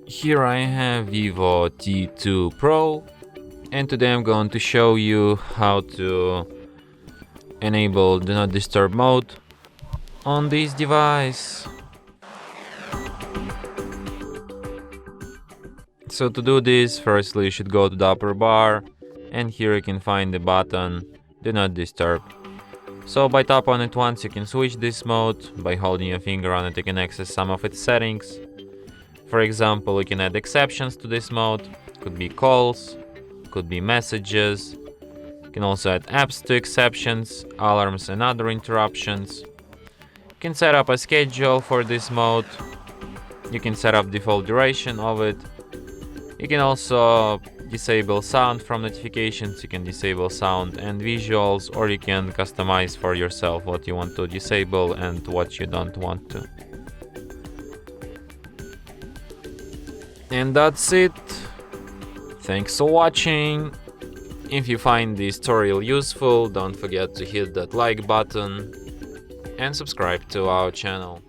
Here I have VIVO T2 Pro, and today I'm going to show you how to enable Do Not Disturb mode on this device. So to do this, firstly you should go to the upper bar, and here you can find the button Do Not Disturb. So by tap on it once you can switch this mode. By holding your finger on it you can access some of its settings. For example, you can add exceptions to this mode. Could be calls, could be messages. You can also add apps to exceptions, alarms and other interruptions. You can set up a schedule for this mode. You can set up default duration of it. You can also disable sound from notifications. You can disable sound and visuals, or you can customize for yourself what you want to disable and what you don't want to. And that's it. Thanks for watching. If you find this tutorial useful, don't forget to hit that like button and subscribe to our channel.